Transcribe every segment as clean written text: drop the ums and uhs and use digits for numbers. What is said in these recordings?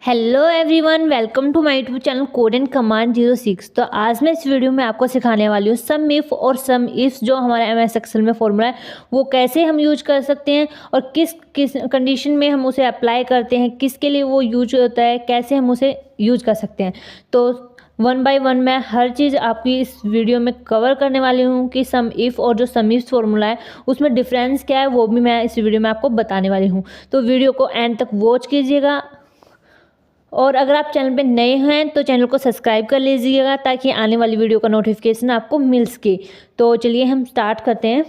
Hello everyone, welcome to my YouTube channel code and command 06। तो आज मैं इस वीडियो में आपको सिखाने वाली हूँ सम इफ़ और सम इफ्स जो हमारा एमएस एक्सेल में फॉर्मूला है वो कैसे हम यूज कर सकते हैं और किस किस कंडीशन में हम उसे अप्लाई करते हैं, किसके लिए वो यूज होता है, कैसे हम उसे यूज कर सकते हैं। तो वन बाय वन मैं हर चीज़ आपकी इस वीडियो में कवर करने वाली हूँ कि सम इफ़ और जो सम इफ्स फॉर्मूला है उसमें डिफरेंस क्या है वो भी मैं इस वीडियो में आपको बताने वाली हूँ। तो वीडियो को एंड तक वॉच कीजिएगा और अगर आप चैनल पे नए हैं तो चैनल को सब्सक्राइब कर लीजिएगा ताकि आने वाली वीडियो का नोटिफिकेशन आपको मिल सके। तो चलिए हम स्टार्ट करते हैं।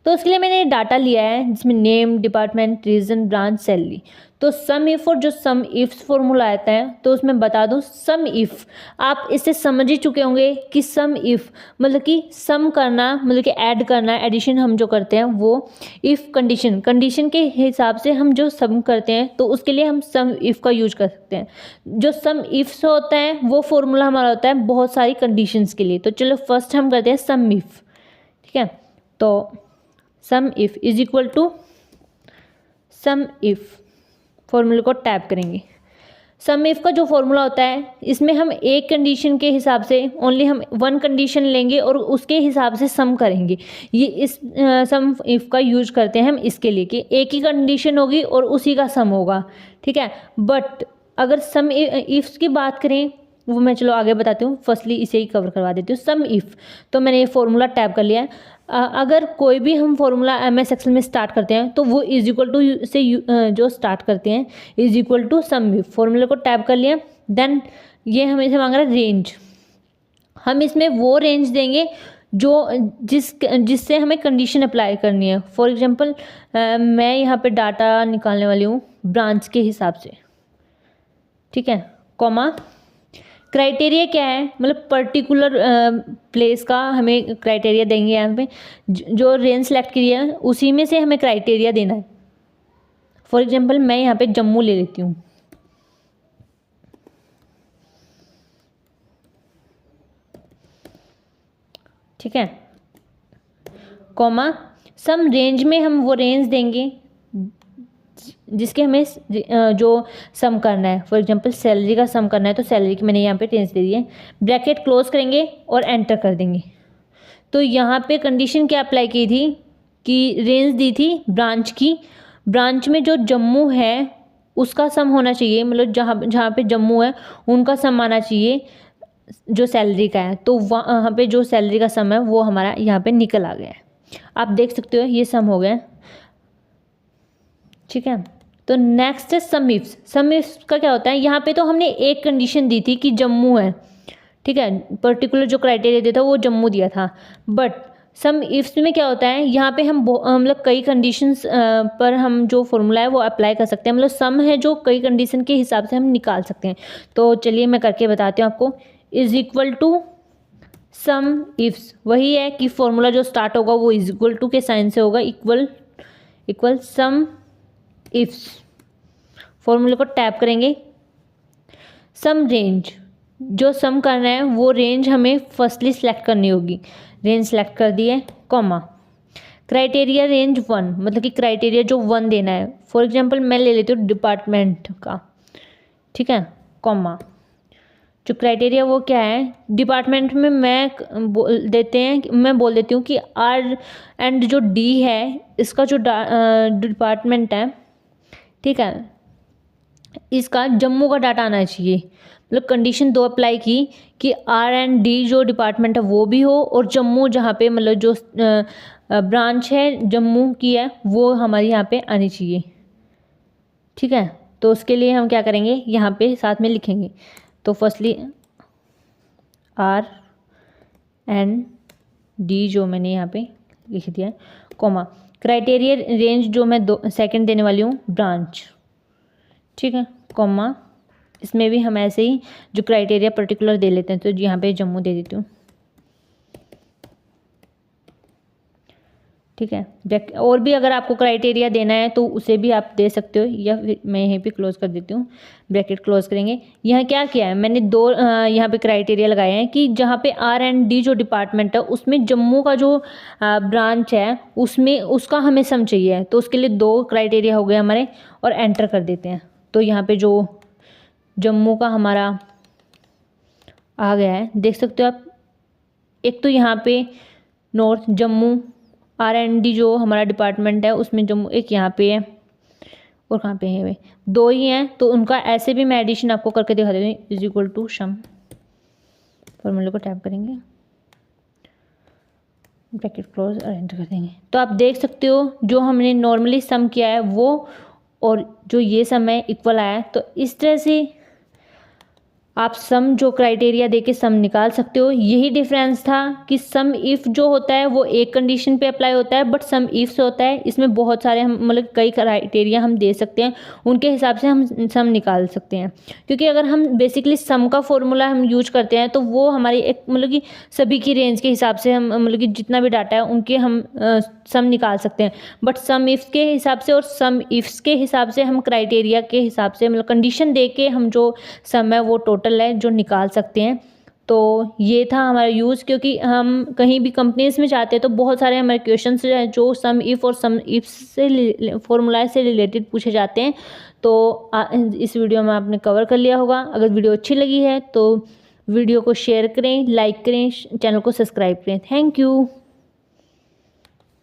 तो उसके लिए मैंने डाटा लिया है जिसमें name, department, region, branch, salary. तो सम इफ और जो सम इफ्स फॉर्मूला आता है तो उसमें बता दूं सम इफ आप इससे समझ ही चुके होंगे कि सम इफ मतलब कि सम करना मतलब कि ऐड करना, एडिशन हम जो करते हैं वो इफ कंडीशन के हिसाब से हम जो सम करते हैं तो उसके लिए हम सम इफ का यूज कर सकते हैं। जो सम इफ्स होता है वो फॉर्मूला हमारा होता है बहुत सारी कंडीशंस के लिए। तो चलो फर्स्ट हम करते हैं सम इफ। ठीक है, तो sum if is equal to sum if फॉर्मूले को टैप करेंगे। सम इफ का जो फॉर्मूला होता है इसमें हम एक कंडीशन के हिसाब से ओनली हम वन कंडीशन लेंगे और उसके हिसाब से सम करेंगे। ये इस सम इफ का यूज करते हैं हम इसके लिए कि एक ही कंडीशन होगी और उसी का सम होगा। ठीक है, बट अगर सम इफ्स की बात करें वो मैं चलो आगे बताती हूँ, फर्स्टली इसे ही कवर करवा देती हूँ। सम इफ तो मैंने ये फॉर्मूला टैप कर लिया है। अगर कोई भी हम फॉर्मूला एमएस एक्सेल में स्टार्ट करते हैं तो वो इज इक्वल टू से जो स्टार्ट करते हैं is equal to sum if. फॉर्मूले को टैप कर लिया, देन ये हमें से मांग रहा है रेंज। हम इसमें वो रेंज देंगे जो जिससे हमें कंडीशन अप्लाई करनी है। फॉर एग्जांपल मैं यहाँ पे डाटा निकालने वाली हूँ ब्रांच के हिसाब से। ठीक है, कॉमा क्राइटेरिया क्या है मतलब पर्टिकुलर प्लेस का हमें क्राइटेरिया देंगे। यहाँ पे जो रेंज सेलेक्ट की है उसी में से हमें क्राइटेरिया देना है। फॉर एग्जांपल मैं यहाँ पे जम्मू ले लेती हूँ। ठीक है, कॉमा सम रेंज में हम वो रेंज देंगे जिसके हमें जो सम करना है। फॉर एग्जांपल सैलरी का सम करना है तो सैलरी की मैंने यहाँ पे रेंज दे दी है। ब्रैकेट क्लोज करेंगे और एंटर कर देंगे। तो यहाँ पे कंडीशन क्या अप्लाई की थी कि रेंज दी थी ब्रांच की। ब्रांच में जो जम्मू है उसका सम होना चाहिए, मतलब जहाँ पे जम्मू है उनका सम आना चाहिए जो सैलरी का है। तो वहाँ पे जो सैलरी का सम है वो हमारा यहाँ पे निकल आ गया है। आप देख सकते हो ये सम हो गया। ठीक है, तो नेक्स्ट है सम इफ्स। सम इफ्स का क्या होता है, यहाँ पे तो हमने एक कंडीशन दी थी कि जम्मू है। ठीक है, पर्टिकुलर जो क्राइटेरिया दिया था वो जम्मू दिया था। बट सम इफ्स में क्या होता है, यहाँ पे हम मतलब कई कंडीशंस पर हम जो फॉर्मूला है वो अप्लाई कर सकते हैं। मतलब सम है जो कई कंडीशन के हिसाब से हम निकाल सकते हैं। तो चलिए मैं करके बताती हूँ आपको। Is equal to sum ifs वही है कि फॉर्मूला जो स्टार्ट होगा वो इज इक्वल टू के साइन से होगा, इक्वल सम इफ्स। फॉर्मूले को टैप करेंगे। सम रेंज जो सम करना है वो रेंज हमें फर्स्टली सिलेक्ट करनी होगी। रेंज सेलेक्ट कर दी है, कॉमा क्राइटेरिया रेंज 1 मतलब कि क्राइटेरिया जो 1 देना है। फॉर एग्जांपल मैं ले लेती हूँ डिपार्टमेंट का। ठीक है, कॉमा जो क्राइटेरिया वो क्या है डिपार्टमेंट में मैं बोल देती हूँ कि आर एंड जो डी है इसका जो डिपार्टमेंट है। ठीक है, इसका जम्मू का डाटा आना चाहिए। मतलब कंडीशन 2 अप्लाई की कि आर एंड डी जो डिपार्टमेंट है वो भी हो और जम्मू जहाँ पे मतलब जो ब्रांच है जम्मू की है वो हमारी यहाँ पे आनी चाहिए। ठीक है, तो उसके लिए हम क्या करेंगे यहाँ पे साथ में लिखेंगे। तो फर्स्टली आर एंड डी जो मैंने यहाँ पे लिख दिया है, कॉमा क्राइटेरिया रेंज जो मैं सेकंड देने वाली हूँ ब्रांच। ठीक है, कॉमा इसमें भी हम ऐसे ही जो क्राइटेरिया पर्टिकुलर दे लेते हैं। तो यहाँ पे जम्मू दे देती हूँ। ठीक है, और भी अगर आपको क्राइटेरिया देना है तो उसे भी आप दे सकते हो, या फिर मैं यहीं पे क्लोज कर देती हूँ। ब्रैकेट क्लोज करेंगे। यहाँ क्या किया है मैंने 2 यहाँ पे क्राइटेरिया लगाए हैं कि जहाँ पे आर एंड डी जो डिपार्टमेंट है उसमें जम्मू का जो ब्रांच है उसमें उसका हमें सम चाहिए। तो उसके लिए 2 क्राइटेरिया हो गए हमारे और एंटर कर देते हैं। तो यहाँ पे जो जम्मू का हमारा आ गया है, देख सकते हो आप। एक तो यहाँ पे नॉर्थ जम्मू R&D जो हमारा डिपार्टमेंट है उसमें जम्मू, एक यहाँ पे है और कहाँ पे है वे, दो ही हैं। तो उनका ऐसे भी मैं एडिशन आपको करके दिखा देती हूँ। इज इक्वल टू सम, फॉर्मूले को टैप करेंगे, ब्रैकेट क्लोज और एंटर कर देंगे। तो आप देख सकते हो जो हमने नॉर्मली सम किया है वो और जो ये सम है इक्वल आया है। तो इस तरह से आप सम जो क्राइटेरिया देके सम निकाल सकते हो। यही डिफरेंस था कि सम इफ़ जो होता है वो एक कंडीशन पे अप्लाई होता है, बट सम इफ से होता है इसमें बहुत सारे हम मतलब कई क्राइटेरिया हम दे सकते हैं, उनके हिसाब से हम सम निकाल सकते हैं। क्योंकि अगर हम बेसिकली सम का फॉर्मूला हम यूज करते हैं तो वो हमारी एक मतलब कि सभी की रेंज के हिसाब से हम मतलब कि जितना भी डाटा है उनके हम सम निकाल सकते हैं। बट सम इफ्स के हिसाब से और सम इफ्स के हिसाब से हम क्राइटेरिया के हिसाब से मतलब कंडीशन दे के हम जो सम है वो टोटल है जो निकाल सकते हैं। तो ये था हमारा यूज़, क्योंकि हम कहीं भी कंपनीज में जाते हैं तो बहुत सारे हमारे क्वेश्चंस हैं जो सम इफ़ और सम इफ से फॉर्मूला से रिलेटेड पूछे जाते हैं। तो इस वीडियो में आपने कवर कर लिया होगा। अगर वीडियो अच्छी लगी है तो वीडियो को शेयर करें, लाइक करें, चैनल को सब्सक्राइब करें। Thank you.